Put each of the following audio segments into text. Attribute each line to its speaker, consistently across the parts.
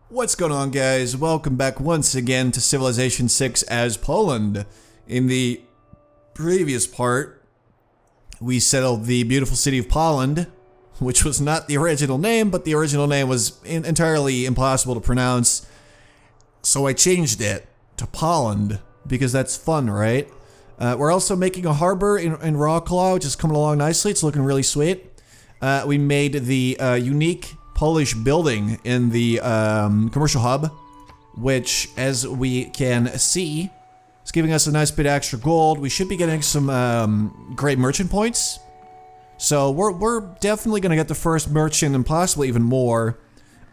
Speaker 1: What's going on, guys? Welcome back once again to Civilization 6 as Poland. In the previous part, we settled the beautiful city of Poland, which was not the original name, but the original name was entirely impossible to pronounce. So I changed it to Poland, because that's fun, right? We're also making a harbor in Warsaw, which is coming along nicely. It's looking really sweet. We made the unique Polish building in the commercial hub, which, as we can see, is giving us a nice bit of extra gold. We should be getting some great merchant points. So we're definitely going to get the first merchant and possibly even more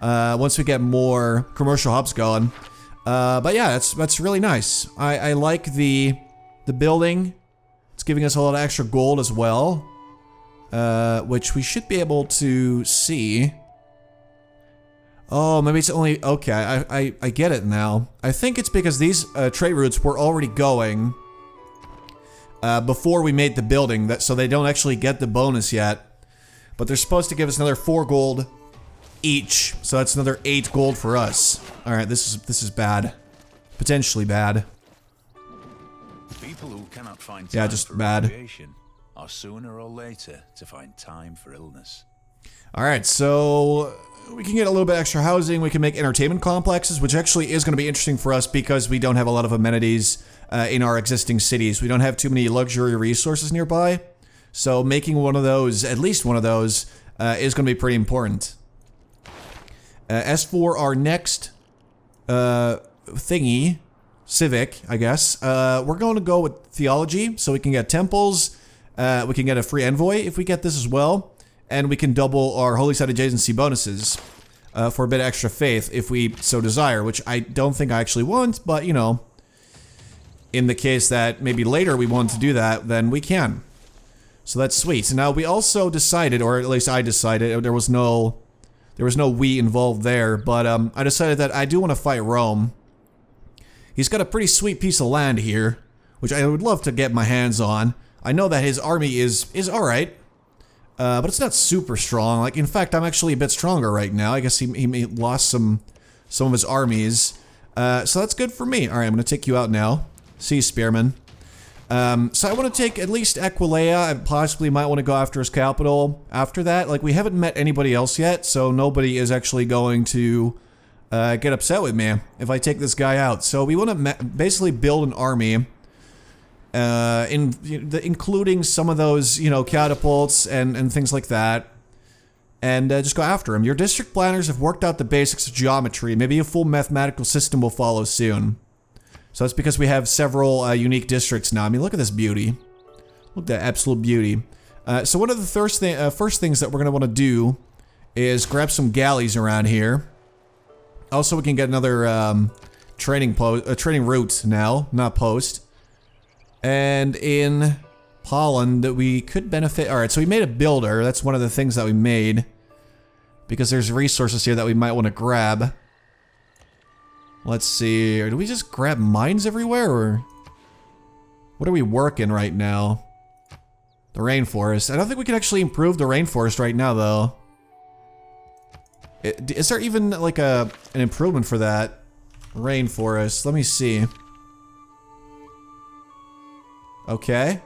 Speaker 1: once we get more commercial hubs going. But yeah, that's really nice. I like the building. It's giving us a lot of extra gold as well, which we should be able to see. Oh, maybe it's only... Okay, I get it now. I think it's because these trade routes were already going before we made the building, so they don't actually get the bonus yet. But they're supposed to give us another 4 gold each, so that's another 8 gold for us. Alright, this is bad. Potentially bad.
Speaker 2: People who cannot find time
Speaker 1: just
Speaker 2: for
Speaker 1: bad.
Speaker 2: recreation are sooner or later to find time for illness.
Speaker 1: Alright, so we can get a little bit extra housing, we can make entertainment complexes, which actually is going to be interesting for us because we don't have a lot of amenities in our existing cities. We don't have too many luxury resources nearby, so making one of those, at least one of those, is going to be pretty important. As for our next thingy, civic, I guess, we're going to go with theology, so we can get temples, we can get a free envoy if we get this as well. And we can double our holy site adjacency bonuses for a bit of extra faith if we so desire, which I don't think I actually want, but you know, in the case that maybe later we want to do that, then we can. So that's sweet. So now we also decided, or at least I decided, there was no we involved there, but I decided that I do want to fight Rome. He's got a pretty sweet piece of land here, which I would love to get my hands on. I know that his army is alright. But it's not super strong. Like, in fact, I'm actually a bit stronger right now. I guess he lost some of his armies. So that's good for me. Alright, I'm gonna take you out now. See you, Spearman. So I want to take at least Aquileia. I possibly might want to go after his capital after that. Like, we haven't met anybody else yet, so nobody is actually going to get upset with me if I take this guy out. So we want to basically build an army. Including some of those, you know, catapults and things like that, and just go after him. Your district planners have worked out the basics of geometry. Maybe a full mathematical system will follow soon. So that's because we have several unique districts now. I mean, look at this beauty. Look at that absolute beauty. So one of the first things that we're going to want to do is grab some galleys around here. Also, we can get another training route now, not post. And in Poland, we could benefit... Alright, so we made a builder. That's one of the things that we made. Because there's resources here that we might want to grab. Let's see... Do we just grab mines everywhere, or... What are we working right now? The rainforest. I don't think we can actually improve the rainforest right now, though. Is there even, like, an improvement for that? Rainforest. Let me see. Okay.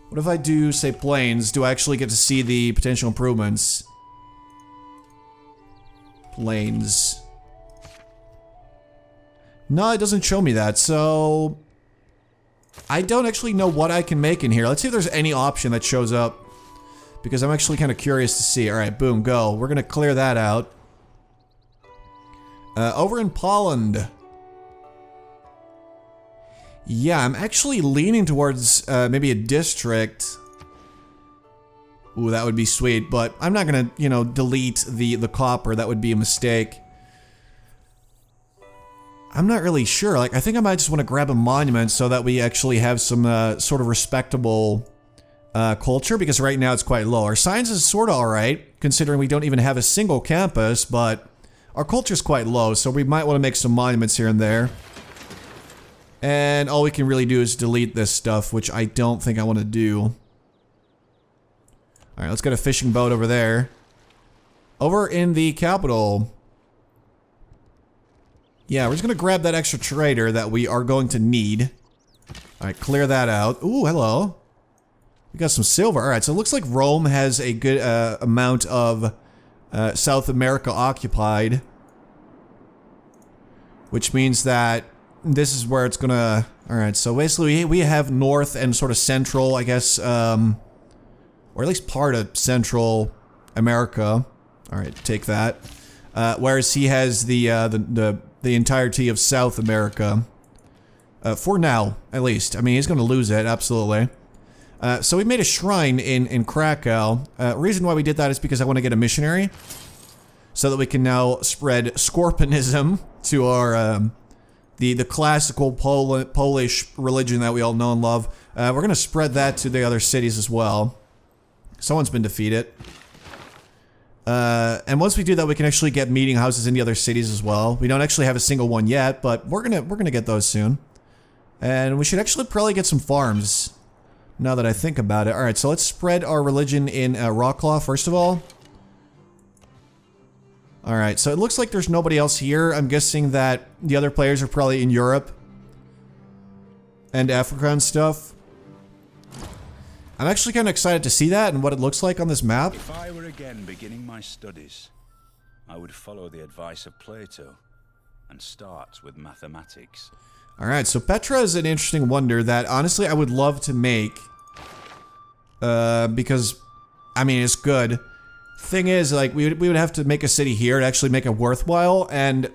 Speaker 1: What if I do, say, plains? Do I actually get to see the potential improvements? Plains. No, it doesn't show me that, so... I don't actually know what I can make in here. Let's see if there's any option that shows up. Because I'm actually kind of curious to see. Alright, boom, go. We're gonna clear that out. Over in Poland... Yeah, I'm actually leaning towards maybe a district. Ooh, that would be sweet, but I'm not gonna, you know, delete the copper. That would be a mistake. I'm not really sure. Like, I think I might just want to grab a monument so that we actually have some sort of respectable culture, because right now it's quite low. Our science is sort of alright, considering we don't even have a single campus, but our culture is quite low, so we might want to make some monuments here and there. And all we can really do is delete this stuff, which I don't think I want to do. Alright, let's get a fishing boat over there. Over in the capital, Yeah, we're just gonna grab that extra trader that we are going to need. Alright, clear that out. Ooh, hello. We got some silver. Alright, so it looks like Rome has a good amount of South America occupied. Which means that this is where it's gonna... Alright, so basically we have North and sort of Central, I guess, or at least part of Central America. Alright, take that. Whereas he has the entirety of South America. For now, at least. I mean, he's gonna lose it, absolutely. So we made a shrine in Krakow. Reason why we did that is because I want to get a missionary. So that we can now spread Scorpionism to our, the classical Polish religion that we all know and love. We're gonna spread that to the other cities as well. Someone's been defeated. And once we do that, we can actually get meeting houses in the other cities as well. We don't actually have a single one yet, but we're gonna get those soon. And we should actually probably get some farms, now that I think about it. Alright, so let's spread our religion in Rocklaw, first of all. Alright, so it looks like there's nobody else here. I'm guessing that the other players are probably in Europe. And Africa and stuff. I'm actually kind of excited to see that and what it looks like on this map.
Speaker 2: If I were again beginning my studies, I would follow the advice of Plato and start with mathematics.
Speaker 1: Alright, so Petra is an interesting wonder that honestly I would love to make. Because, I mean, it's good. Thing is, like, we would have to make a city here to actually make it worthwhile, and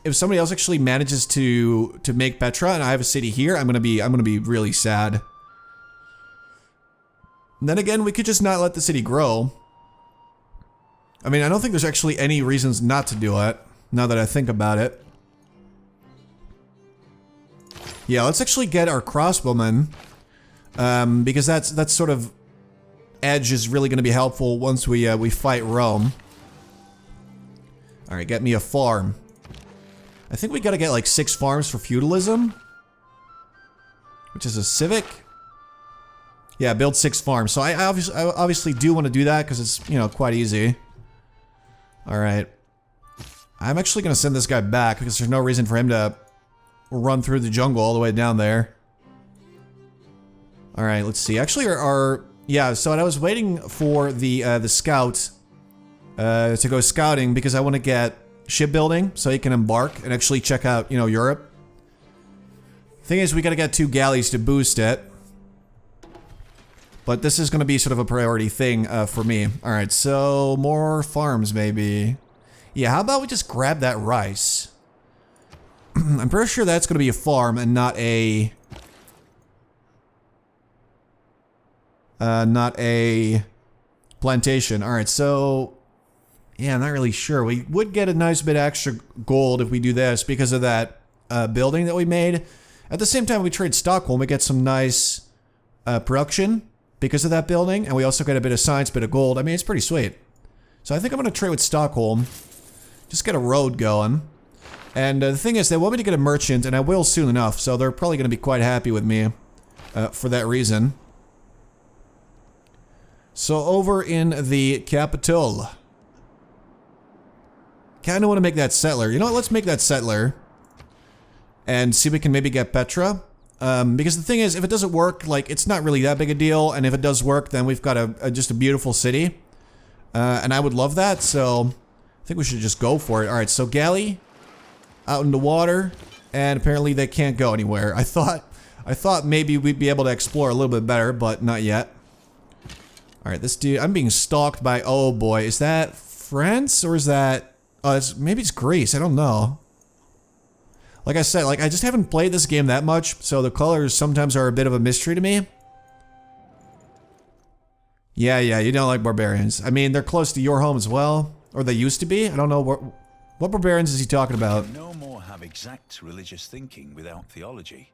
Speaker 1: if somebody else actually manages to make Petra and I have a city here, I'm gonna be really sad. And then again, we could just not let the city grow. I mean, I don't think there's actually any reasons not to do it, now that I think about it. Yeah, let's actually get our crossbowmen, because that's sort of edge is really going to be helpful once we fight Rome. All right, get me a farm. I think we got to get like 6 farms for feudalism, which is a civic. Yeah, build 6 farms. So I obviously do want to do that because it's, you know, quite easy. All right, I'm actually going to send this guy back because there's no reason for him to run through the jungle all the way down there. All right, let's see. Actually, yeah. So I was waiting for the scout to go scouting because I want to get shipbuilding so he can embark and actually check out, you know, Europe. Thing is, we got to get 2 galleys to boost it. But this is going to be sort of a priority thing for me. All right, so more farms maybe. Yeah, how about we just grab that rice? I'm pretty sure that's going to be a farm and not a plantation. All right, so yeah, I'm not really sure. We would get a nice bit extra gold if we do this because of that building that we made. At the same time, we trade Stockholm. We get some nice production because of that building, and we also get a bit of science, bit of gold. I mean, it's pretty sweet. So I think I'm going to trade with Stockholm. Just get a road going. And the thing is, they want me to get a merchant, and I will soon enough, so they're probably going to be quite happy with me for that reason. So over in the capital. Kind of want to make that settler. You know what, let's make that settler. And see if we can maybe get Petra. Because the thing is, if it doesn't work, like, it's not really that big a deal, and if it does work, then we've got just a beautiful city. And I would love that, so I think we should just go for it. Alright, so galley. Out in the water, and apparently they can't go anywhere. I thought maybe we'd be able to explore a little bit better, but not yet. Alright, this dude, I'm being stalked by, oh boy, is that France, or is that, maybe it's Greece, I don't know. Like I said, like, I just haven't played this game that much, so the colors sometimes are a bit of a mystery to me. Yeah, you don't like barbarians. I mean, they're close to your home as well, or they used to be, I don't know, what barbarians is he talking about?
Speaker 2: No more have exact religious thinking without theology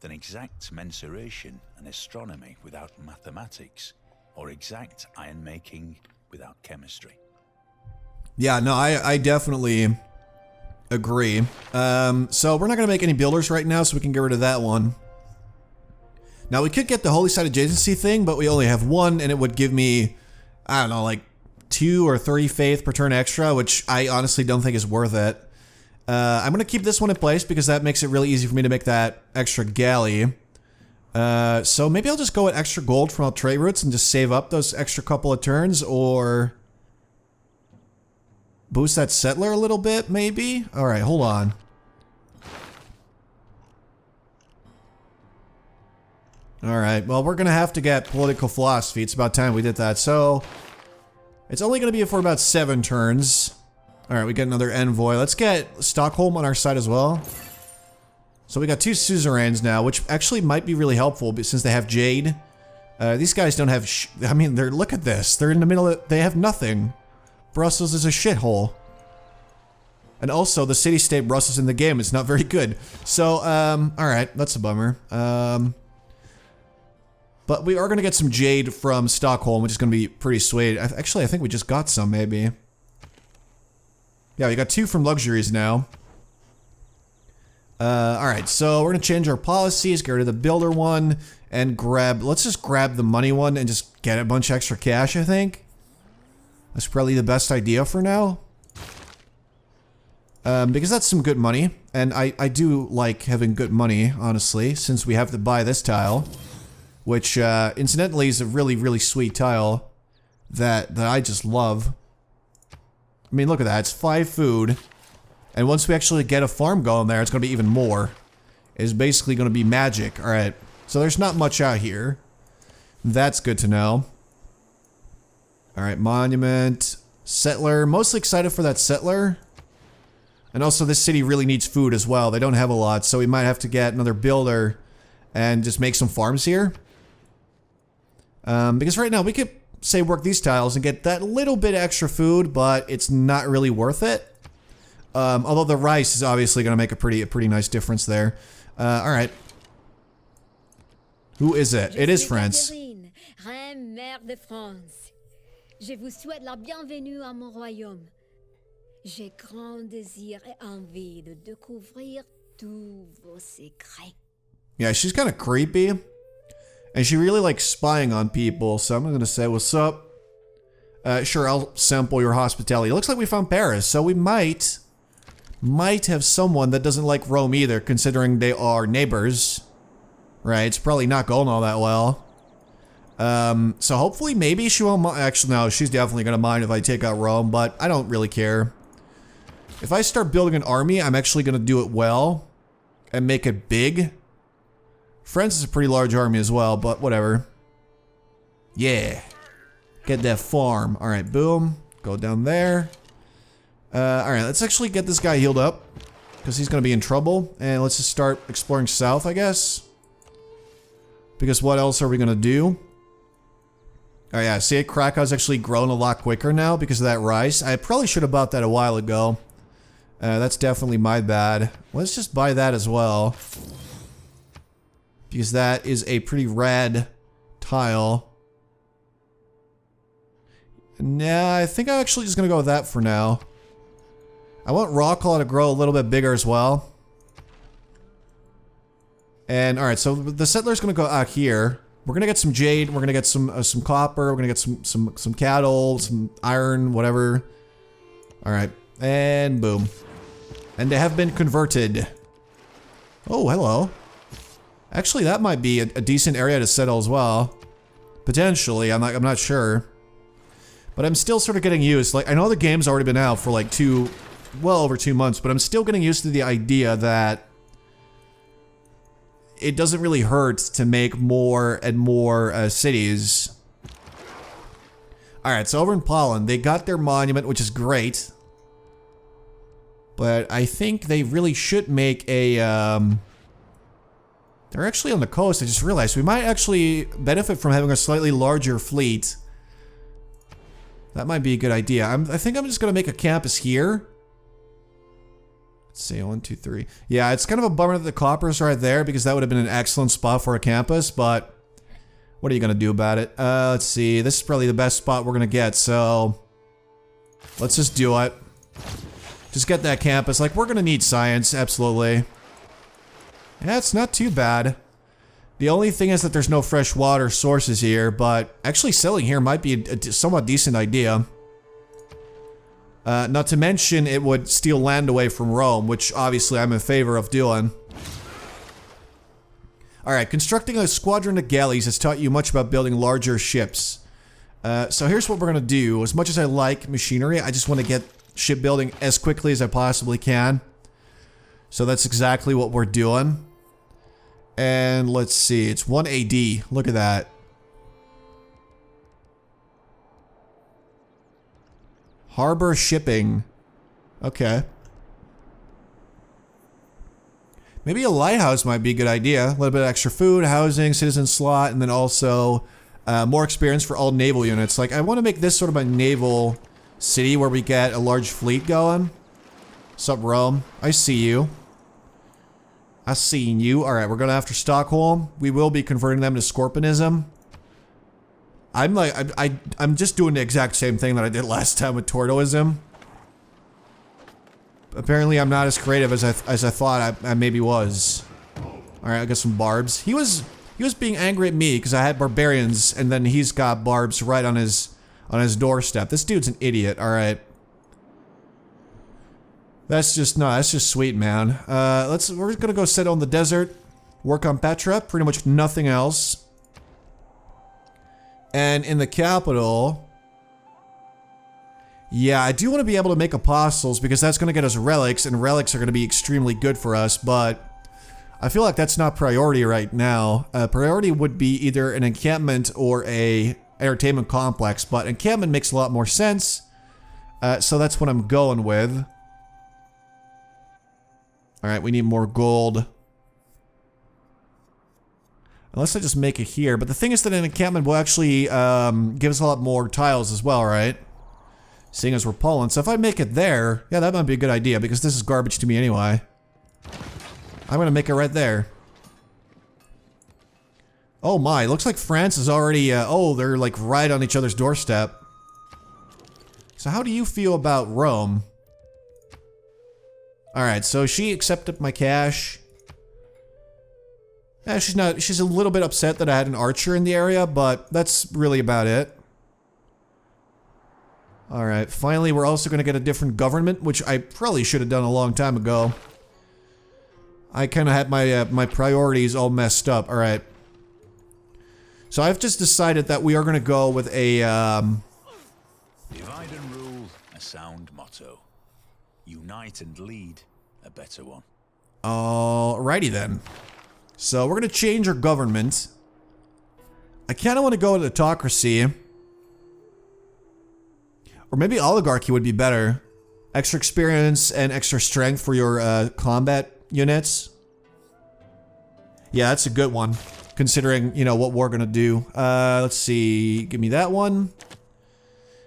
Speaker 2: than exact mensuration and astronomy without mathematics, or exact iron making without chemistry.
Speaker 1: Yeah, no, I definitely agree. So we're not going to make any builders right now, so we can get rid of that one. Now we could get the holy site adjacency thing, but we only have 1, and it would give me, I don't know, like 2 or 3 faith per turn extra, which I honestly don't think is worth it. I'm gonna keep this one in place because that makes it really easy for me to make that extra galley. So maybe I'll just go with extra gold from all trade routes and just save up those extra couple of turns, or boost that settler a little bit, maybe? Alright, hold on. Alright, well, we're gonna have to get political philosophy. It's about time we did that. So, it's only gonna be for about 7 turns. Alright, we get another envoy. Let's get Stockholm on our side as well. So we got 2 suzerains now, which actually might be really helpful since they have Jade. These guys don't have I mean, look at this. They're in the middle of- they have nothing. Brussels is a shithole. And also, the city-state Brussels in the game is not very good. So, alright, that's a bummer. But we are going to get some jade from Stockholm, which is going to be pretty sweet. Actually, I think we just got some, maybe. Yeah, we got 2 from luxuries now. Alright, so we're going to change our policies, get rid of the builder one, and let's just grab the money one and just get a bunch of extra cash, I think. That's probably the best idea for now. Because that's some good money, and I do like having good money, honestly, since we have to buy this tile. Which, incidentally, is a really, really sweet tile that I just love. I mean, look at that. It's 5 food. And once we actually get a farm going there, it's going to be even more. It's basically going to be magic. Alright. So there's not much out here. That's good to know. Alright, monument. Settler. Mostly excited for that settler. And also, this city really needs food as well. They don't have a lot, so we might have to get another builder and just make some farms here. Because right now we could, say, work these tiles and get that little bit extra food, but it's not really worth it. Although the rice is obviously going to make a pretty nice difference there. Alright. Who is it? It is France.
Speaker 3: Reine mère de France. Je vous souhaite la bienvenue à mon royaume. J'ai grand désir et envie de découvrir tous vos secrets.
Speaker 1: Yeah, she's kind of creepy. And she really likes spying on people, so I'm gonna say, what's up? Sure, I'll sample your hospitality. It looks like we found Paris, so we might have someone that doesn't like Rome either, considering they are neighbors. Right, it's probably not going all that well. So hopefully maybe she won't mind. Actually, no, she's definitely gonna mind if I take out Rome, but I don't really care. If I start building an army, I'm actually gonna do it well and make it big. France is a pretty large army as well, but whatever. Yeah. Get that farm. Alright, boom. Go down there. Alright, let's actually get this guy healed up. Because he's going to be in trouble. And let's just start exploring south, I guess. Because what else are we going to do? Oh yeah, see, Krakow's actually grown a lot quicker now because of that rice. I probably should have bought that a while ago. That's definitely my bad. Let's just buy that as well. Because that is a pretty rad tile. Nah, I think I'm actually just going to go with that for now. I want Rockall to grow a little bit bigger as well. And alright, so the settler's going to go out here. We're going to get some jade, we're going to get some copper, we're going to get some cattle, some iron, whatever. Alright, and boom. And they have been converted. Oh, hello. Actually, that might be a decent area to settle as well. Potentially, I'm not sure. But I'm still sort of getting used. Like, I know the game's already been out for like well over 2 months, but I'm still getting used to the idea that it doesn't really hurt to make more and more cities. Alright, so over in Poland, they got their monument, which is great. But I think they really should make a, they're actually on the coast. I just realized we might actually benefit from having a slightly larger fleet. That might be a good idea. I think I'm just going to make a campus here. Let's see, 1, 2, 3. Yeah, it's kind of a bummer that the copper's right there because that would have been an excellent spot for a campus, but what are you going to do about it? Let's see. This is probably the best spot we're going to get, so let's just do it. Just get that campus. Like, we're going to need science, absolutely. Yeah, it's not too bad. The only thing is that there's no fresh water sources here, but actually selling here might be a somewhat decent idea. Not to mention, it would steal land away from Rome, which obviously I'm in favor of doing. Alright, constructing a squadron of galleys has taught you much about building larger ships. So here's what we're gonna do. As much as I like machinery, I just want to get shipbuilding as quickly as I possibly can. So that's exactly what we're doing. And let's see, it's 1 AD. Look at that. Harbor shipping. Okay. Maybe a lighthouse might be a good idea. A little bit of extra food, housing, citizen slot, and then also more experience for all naval units. Like, I want to make this sort of a naval city where we get a large fleet going. Sup, Rome? I see you. I seen you. Alright, we're going after Stockholm. We will be converting them to Scorpionism. I'm like, I'm just doing the exact same thing that I did last time with Tortoism. Apparently I'm not as creative as I thought I maybe was. Alright, I got some barbs. He was being angry at me because I had barbarians and then he's got barbs right on his doorstep. This dude's an idiot, alright. That's just sweet, man. We're gonna go sit on the desert, work on Petra, pretty much nothing else. And in the capital, yeah, I do want to be able to make apostles because that's going to get us relics, and relics are going to be extremely good for us, but I feel like that's not priority right now. Priority would be either an encampment or a entertainment complex, but encampment makes a lot more sense, so that's what I'm going with. Alright, we need more gold. Unless I just make it here. But the thing is that an encampment will actually give us a lot more tiles as well, right? Seeing as we're Poland. So if I make it there, yeah, that might be a good idea because this is garbage to me anyway. I'm gonna make it right there. Oh my, looks like France is already, oh, they're like right on each other's doorstep. So how do you feel about Rome? Alright, so she accepted my cash. Yeah, she's a little bit upset that I had an archer in the area, but that's really about it. Alright, finally we're also going to get a different government, which I probably should have done a long time ago. I kind of had my priorities all messed up. Alright. So I've just decided that we are going to go with a,
Speaker 2: Divide and rule, a sound motto. Unite and lead, a better one.
Speaker 1: Alrighty then. So we're going to change our government. I kind of want to go with autocracy. Or maybe oligarchy would be better. Extra experience and extra strength for your combat units. Yeah, that's a good one. Considering, you know, what we're going to do. Let's see. Give me that one.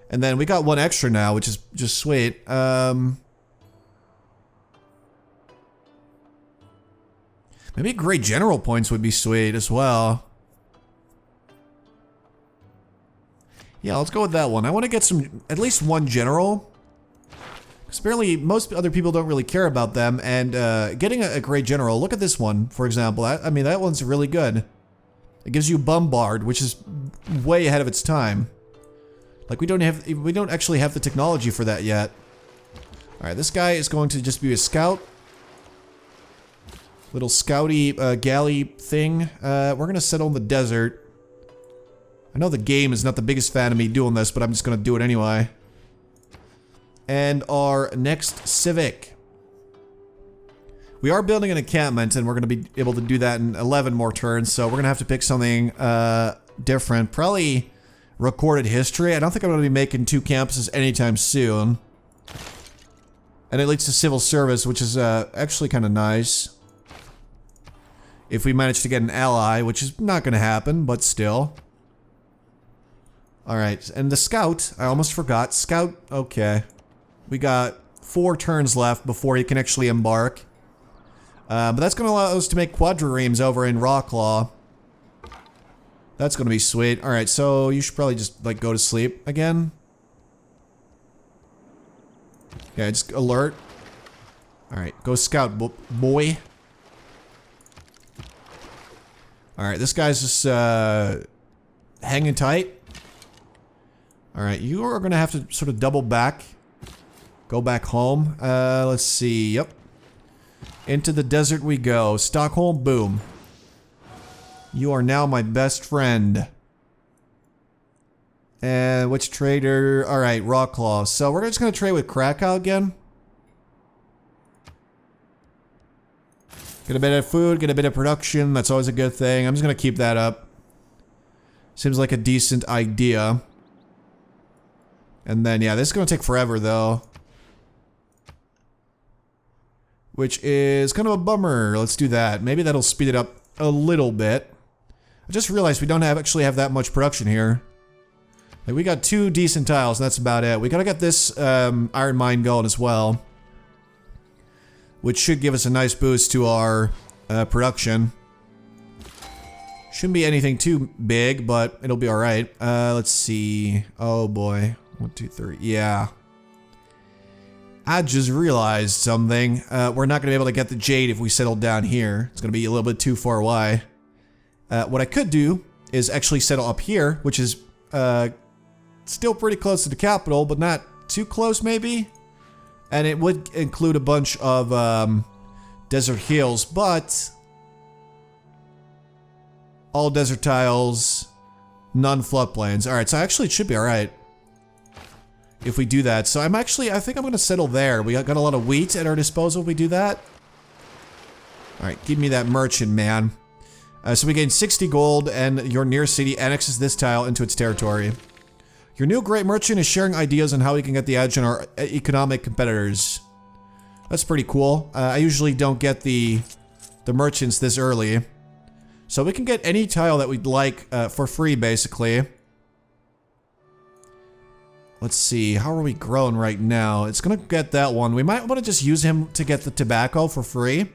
Speaker 1: And then we got one extra now, which is just sweet. Maybe great general points would be sweet as well. Yeah, let's go with that one. I want to get at least one general. Because apparently most other people don't really care about them. And getting a great general, look at this one, for example. I mean, that one's really good. It gives you Bombard, which is way ahead of its time. Like, we don't actually have the technology for that yet. Alright, this guy is going to just be a scout. Little scouty galley thing. We're gonna settle in the desert. I know the game is not the biggest fan of me doing this, but I'm just gonna do it anyway. And our next civic. We are building an encampment, and we're gonna be able to do that in 11 more turns, so we're gonna have to pick something different. Probably recorded history. I don't think I'm gonna be making 2 campuses anytime soon. And it leads to civil service, which is actually kind of nice. If we manage to get an ally, which is not going to happen, but still. Alright, and the scout, I almost forgot. Scout, okay. We got 4 turns left before he can actually embark. But that's going to allow us to make quadriremes over in Rocklaw. That's going to be sweet. Alright, so you should probably just, like, go to sleep again. Yeah, just alert. Alright, go scout, boy. Alright, this guy's just, hanging tight. Alright, you are gonna have to sort of double back. Go back home. Let's see. Yep. Into the desert we go. Stockholm, boom. You are now my best friend. And which trader? Alright, Rawclaw. So we're just going to trade with Krakow again. Get a bit of food, get a bit of production. That's always a good thing. I'm just going to keep that up. Seems like a decent idea. And then, yeah, this is going to take forever, though. Which is kind of a bummer. Let's do that. Maybe that'll speed it up a little bit. I just realized we don't actually have that much production here. Like, we got 2 decent tiles, and that's about it. We gotta get this iron mine going as well. Which should give us a nice boost to our production. Shouldn't be anything too big, but it'll be alright. Let's see. Oh boy. 1, 2, 3. Yeah. I just realized something. We're not gonna be able to get the jade if we settle down here. It's gonna be a little bit too far away. What I could do is actually settle up here, which is still pretty close to the capital, but not too close maybe. And it would include a bunch of desert hills, but all desert tiles, none floodplains. Alright, so actually it should be alright if we do that. So I think I'm going to settle there. We got a lot of wheat at our disposal if we do that. Alright, give me that merchant, man. So we gain 60 gold, and your nearest city annexes this tile into its territory. Your new great merchant is sharing ideas on how we can get the edge on our economic competitors. That's pretty cool. I usually don't get the merchants this early. So we can get any tile that we'd like for free, basically. Let's see, how are we growing right now? It's gonna get that one. We might want to just use him to get the tobacco for free.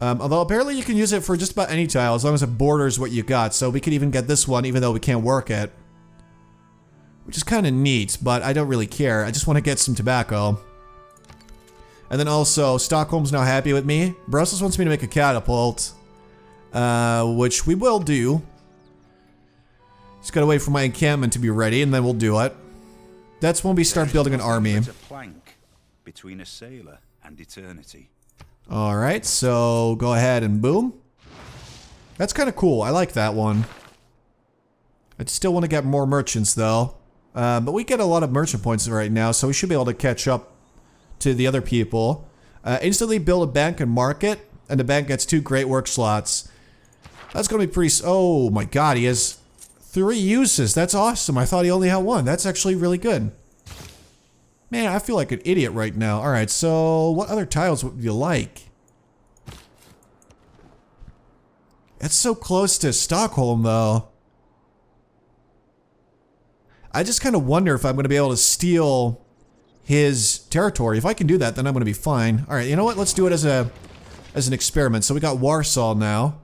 Speaker 1: Although apparently you can use it for just about any tile as long as it borders what you got. So we could even get this one even though we can't work it. Which is kind of neat, but I don't really care. I just want to get some tobacco. And then also, Stockholm's now happy with me. Brussels wants me to make a catapult. Which we will do. Just gotta wait for my encampment to be ready and then we'll do it. That's when we start building an army.
Speaker 2: A plank between a sailor and eternity.
Speaker 1: Alright, so go ahead and boom. That's kind of cool. I like that one. I still want to get more merchants though. But we get a lot of merchant points right now, so we should be able to catch up to the other people. Instantly build a bank and market, and the bank gets 2 great work slots. That's going to be pretty... Oh my god, he has 3 uses. That's awesome. I thought he only had 1. That's actually really good. Man, I feel like an idiot right now. Alright, so what other tiles would you like? It's so close to Stockholm, though. I just kind of wonder if I'm going to be able to steal his territory. If I can do that, then I'm going to be fine. Alright, you know what? Let's do it as an experiment. So we got Warsaw now.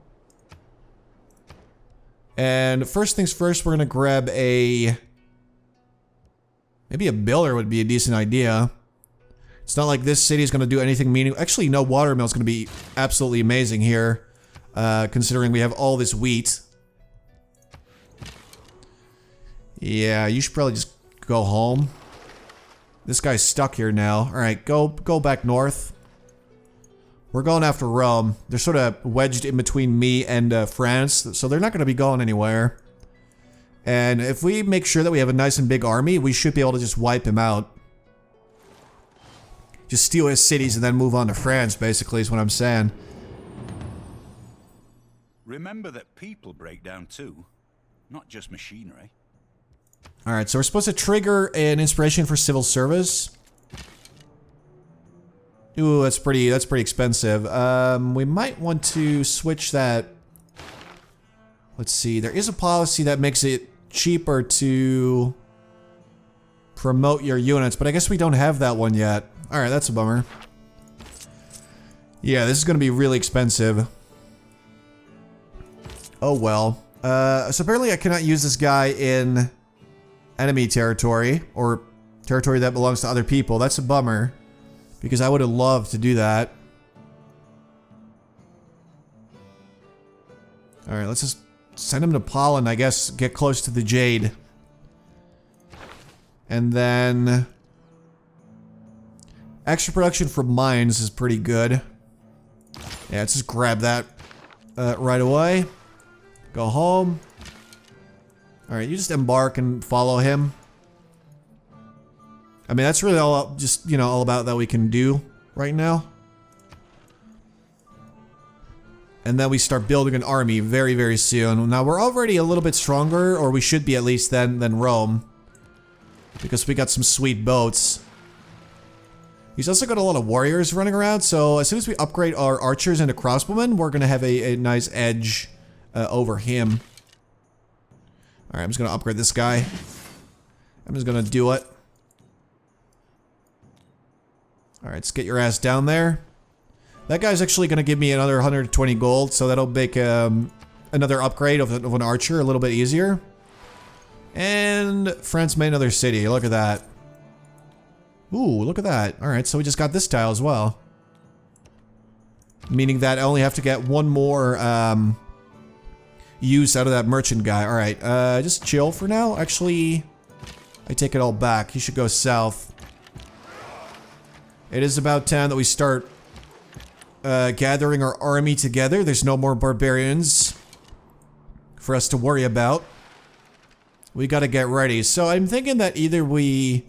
Speaker 1: And first things first, we're going to grab a... Maybe a builder would be a decent idea. It's not like this city is going to do anything meaningful. Actually, no, watermill is going to be absolutely amazing here. Considering we have all this wheat. Yeah, you should probably just go home. This guy's stuck here now. Alright, go back north. We're going after Rome. They're sort of wedged in between me and France, so they're not going to be going anywhere. And if we make sure that we have a nice and big army, we should be able to just wipe him out. Just steal his cities and then move on to France, basically, is what I'm saying.
Speaker 2: Remember that people break down too, not just machinery.
Speaker 1: Alright, so we're supposed to trigger an inspiration for civil service. Ooh, that's pretty expensive. We might want to switch that. Let's see, there is a policy that makes it cheaper to promote your units, but I guess we don't have that one yet. Alright, that's a bummer. Yeah, this is gonna be really expensive. Oh well. So apparently I cannot use this guy in enemy territory, or territory that belongs to other people. That's a bummer, because I would have loved to do that. Alright, let's just send him to Poland, I guess, get close to the jade. And then... Extra production from mines is pretty good. Yeah, let's just grab that right away. Go home. Alright, you just embark and follow him. I mean, that's really all, just, you know, all about that we can do right now. And then we start building an army very, very soon. Now, we're already a little bit stronger, or we should be at least than Rome. Because we got some sweet boats. He's also got a lot of warriors running around, so as soon as we upgrade our archers into crossbowmen, we're going to have a nice edge over him. Alright, I'm just going to upgrade this guy. I'm just going to do it. Alright, let's get your ass down there. That guy's actually going to give me another 120 gold, so that'll make another upgrade of an archer a little bit easier. And France made another city. Look at that. Ooh, look at that. Alright, so we just got this tile as well. Meaning that I only have to get one more use out of that merchant guy. Alright, just chill for now. Actually, I take it all back. He should go south. It is about time that we start gathering our army together. There's no more barbarians for us to worry about. We gotta get ready. So I'm thinking that either we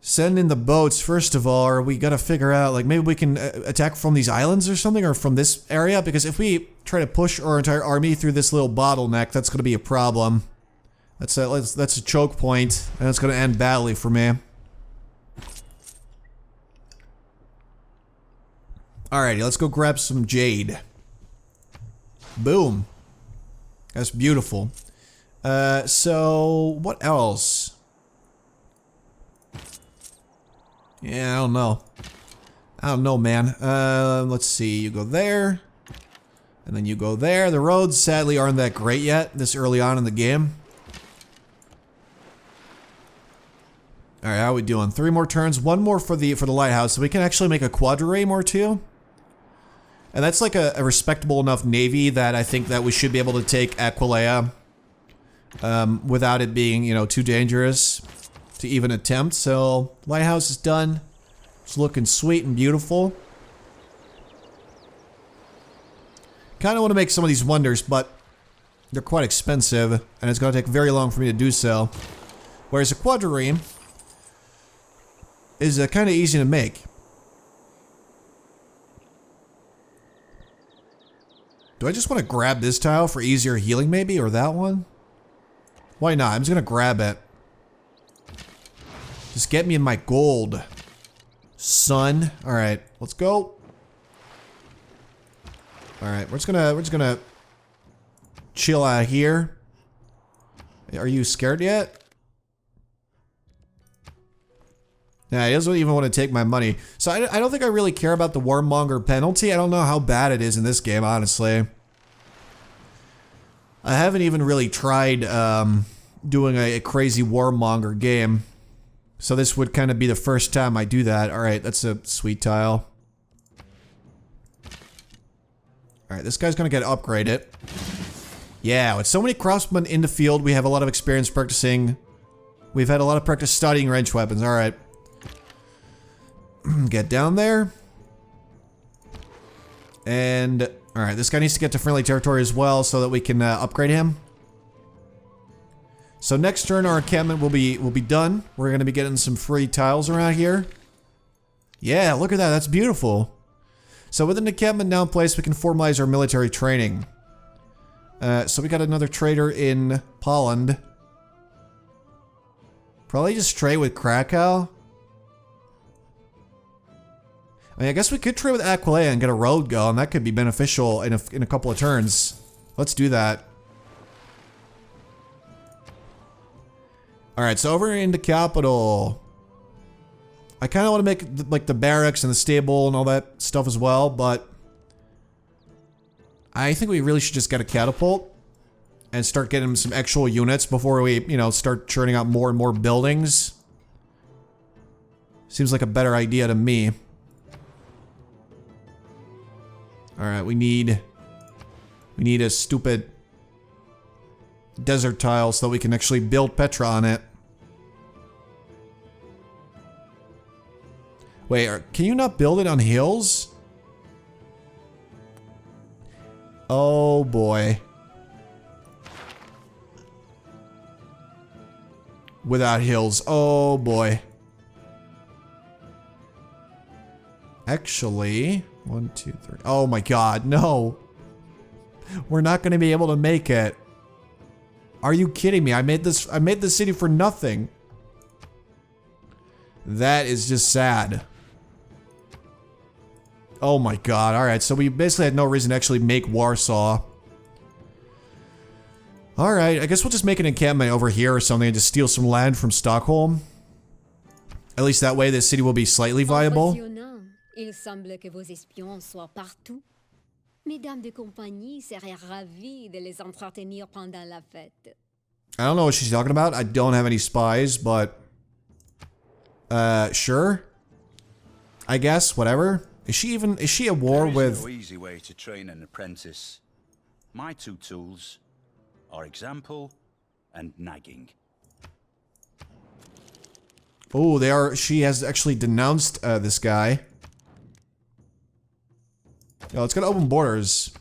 Speaker 1: send in the boats first of all, or we gotta figure out, like, maybe we can attack from these islands or something, or from this area, because if we try to push our entire army through this little bottleneck, that's gonna be a problem. That's a choke point, and it's gonna end badly for me. Alrighty, let's go grab some jade. Boom. That's beautiful. So what else? Yeah, I don't know. I don't know, man. Let's see. You go there. And then you go there. The roads, sadly, aren't that great yet, this early on in the game. Alright, how are we doing? 3 more turns. 1 more for the lighthouse. So we can actually make a quadrireme or 2. And that's like a respectable enough navy that I think that we should be able to take Aquileia. Without it being, you know, too dangerous to even attempt. So, lighthouse is done. It's looking sweet and beautiful. Kind of want to make some of these wonders, but they're quite expensive, and it's going to take very long for me to do so. Whereas a quadrireme is kind of easy to make. Do I just want to grab this tile for easier healing maybe, or that one? Why not? I'm just gonna grab it. Just get me in my gold, son. All right, let's go. All right, we're just gonna chill out here. Are you scared yet? Nah, he doesn't even want to take my money. So I don't think I really care about the Warmonger penalty. I don't know how bad it is in this game, honestly. I haven't even really tried doing a crazy Warmonger game. So this would kind of be the first time I do that. Alright, that's a sweet tile. Alright, this guy's gonna get upgraded. Yeah, with so many crossbowmen in the field, we have a lot of experience practicing. We've had a lot of practice studying ranged weapons. Alright. Get down there. And alright, this guy needs to get to friendly territory as well so that we can upgrade him. So next turn our encampment will be done. We're gonna be getting some free tiles around here. Yeah, look at that, that's beautiful. So with an encampment now in place, we can formalize our military training. So we got another trader in Poland. Probably just trade with Krakow. I mean, I guess we could trade with Aquileia and get a road going. That could be beneficial in a couple of turns. Let's do that. Alright, so over in the capital. I kind of want to make like the barracks and the stable and all that stuff as well, but I think we really should just get a catapult and start getting some actual units before we, you know, start churning out more and more buildings. Seems like a better idea to me. Alright, we need a stupid desert tile so that we can actually build Petra on it. Wait, can you not build it on hills? Oh boy. Without hills. Oh boy. Actually, 1, 2, 3. Oh my god, no. We're not going to be able to make it. Are you kidding me? I made this city for nothing. That is just sad. Oh my god. Alright, so we basically had no reason to actually make Warsaw. Alright, I guess we'll just make an encampment over here or something and just steal some land from Stockholm. At least that way this city will be slightly viable.
Speaker 3: Il semble que vos espions soient partout. Mesdames de compagnie seraient ravies de les entretenir pendant la fête.
Speaker 1: I don't know what she's talking about. I don't have any spies, but... sure. I guess, whatever. Is she at war with...
Speaker 2: There is no easy way to train an apprentice. My two tools are example and nagging.
Speaker 1: Oh, she has actually denounced this guy. Yo, let's go to open borders.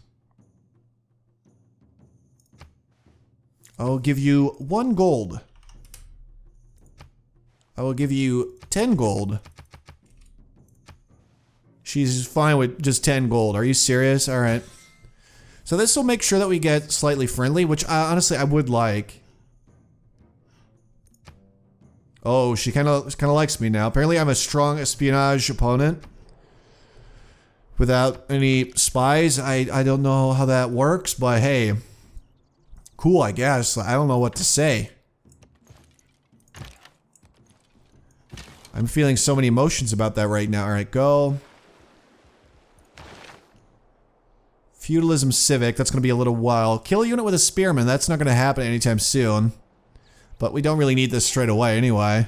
Speaker 1: I'll give you 1 gold. I will give you 10 gold. She's fine with just 10 gold. Are you serious? Alright. So this will make sure that we get slightly friendly, which honestly I would like. Oh, she kind of likes me now. Apparently I'm a strong espionage opponent. Without any spies, I don't know how that works, but hey. Cool, I guess. I don't know what to say. I'm feeling so many emotions about that right now. Alright, go. Feudalism Civic, that's going to be a little while. Kill a unit with a spearman, that's not going to happen anytime soon. But we don't really need this straight away anyway.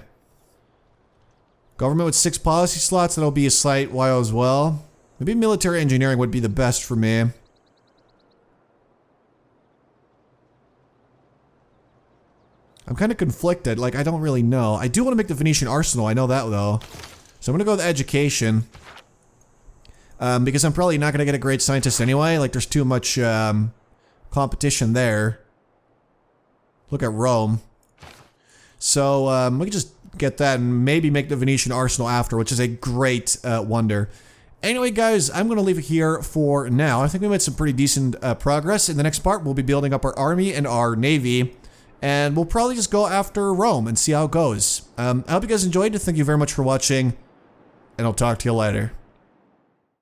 Speaker 1: Government with 6 policy slots, that'll be a slight while as well. Maybe military engineering would be the best for me. I'm kind of conflicted, like I don't really know. I do want to make the Venetian arsenal, I know that though. So I'm gonna go with education. Because I'm probably not gonna get a great scientist anyway, like there's too much competition there. Look at Rome. So we can just get that and maybe make the Venetian arsenal after, which is a great wonder. Anyway, guys, I'm going to leave it here for now. I think we made some pretty decent progress. In the next part, we'll be building up our army and our navy. And we'll probably just go after Rome and see how it goes. I hope you guys enjoyed. Thank you very much for watching. And I'll talk to you later.